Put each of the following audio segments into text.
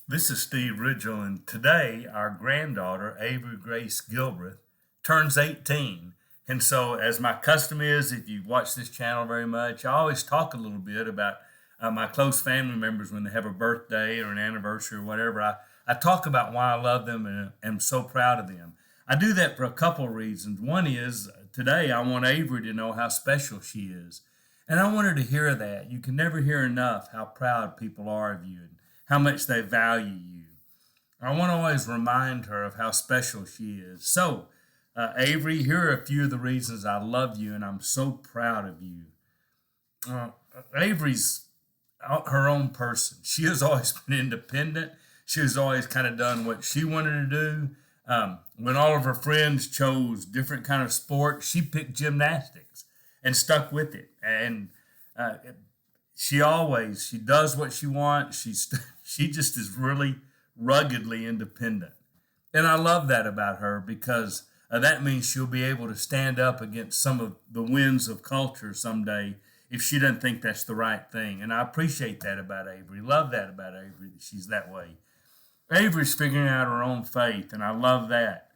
This is Steve Ridgel, and today our granddaughter, Avery Grace Gilbreth, turns 18. And so, as my custom is, if you watch this channel very much, I always talk a little bit about my close family members when they have a birthday or an anniversary or whatever. I talk about why I love them and am so proud of them. I do that for a couple of reasons. One is today I want Avery to know how special she is. And I want her to hear that. You can never hear enough how proud people are of you and how much they value you. I want to always remind her of how special she is. So, Avery, here are a few of the reasons I love you and I'm so proud of you. Uh, Avery's her own person. She has always been independent. She has always kind of done what she wanted to do. When all of her friends chose different kind of sports, she picked gymnastics and stuck with it. And she does what she wants. She just is really ruggedly independent. And I love that about her because that means she'll be able to stand up against some of the winds of culture someday if she doesn't think that's the right thing. And I appreciate that about Avery. Love that about Avery, that she's that way. Avery's figuring out her own faith, and I love that.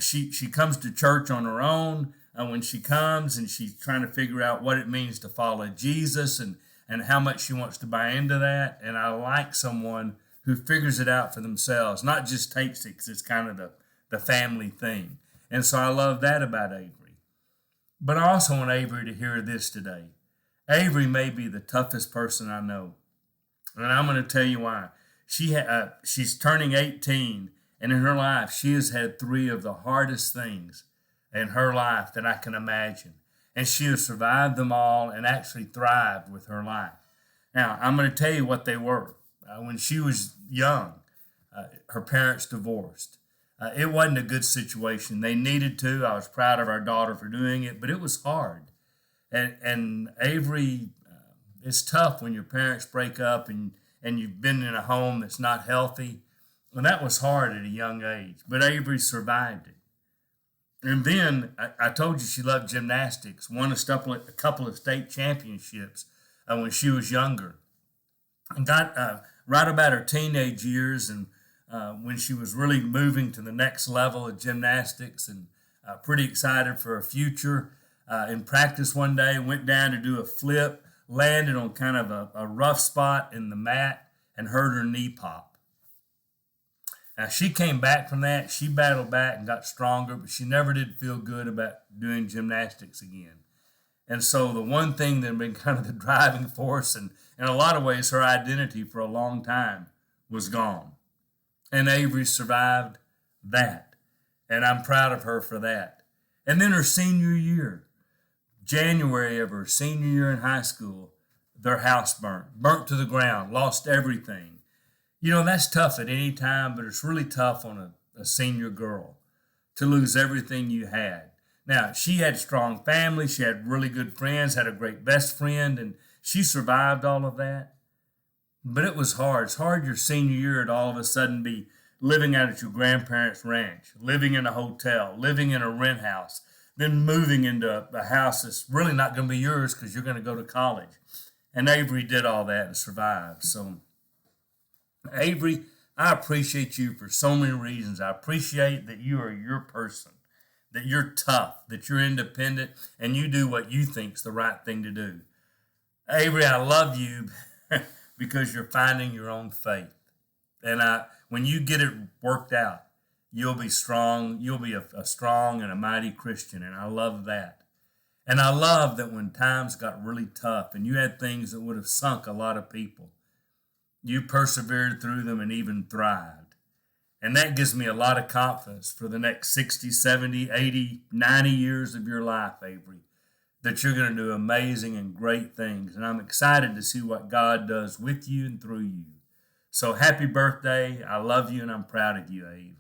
She comes to church on her own when she comes, and she's trying to figure out what it means to follow Jesus and how much she wants to buy into that. And I like someone who figures it out for themselves, not just takes it because it's kind of the family thing. And so I love that about Avery. But I also want Avery to hear this today. Avery may be the toughest person I know. And I'm going to tell you why. She's turning 18, and in her life, she has had three of the hardest things in her life that I can imagine. And she has survived them all and actually thrived with her life. Now, I'm going to tell you what they were. When she was young, her parents divorced. It wasn't a good situation. They needed to. I was proud of our daughter for doing it, but it was hard. And Avery, it's tough when your parents break up and you've been in a home that's not healthy. And that was hard at a young age, but Avery survived it. And then I told you she loved gymnastics, won a couple of state championships when she was younger. And got right about her teenage years and when she was really moving to the next level of gymnastics and pretty excited for her future. In practice one day, went down to do a flip, landed on kind of a rough spot in the mat and hurt her knee pop. Now, she came back from that. She battled back and got stronger, but she never did feel good about doing gymnastics again. And so the one thing that had been kind of the driving force and in a lot of ways her identity for a long time was gone. And Avery survived that. And I'm proud of her for that. And then her senior year, January of her senior year in high school, their house burnt to the ground, lost everything. You know, that's tough at any time, but it's really tough on a senior girl to lose everything you had. Now, she had a strong family. She had really good friends, had a great best friend, and she survived all of that. But it was hard. It's hard your senior year to all of a sudden be living out at your grandparents' ranch, living in a hotel, living in a rent house, then moving into a house that's really not going to be yours because you're going to go to college. And Avery did all that and survived. So, Avery, I appreciate you for so many reasons. I appreciate that you are your person, that you're tough, that you're independent, and you do what you think's the right thing to do. Avery, I love you because you're finding your own faith. And when you get it worked out, you'll be strong. You'll be a strong and a mighty Christian, and I love that. And I love that when times got really tough and you had things that would have sunk a lot of people, you persevered through them and even thrived. And that gives me a lot of confidence for the next 60, 70, 80, 90 years of your life, Avery, that you're going to do amazing and great things. And I'm excited to see what God does with you and through you. So happy birthday. I love you and I'm proud of you, Ave.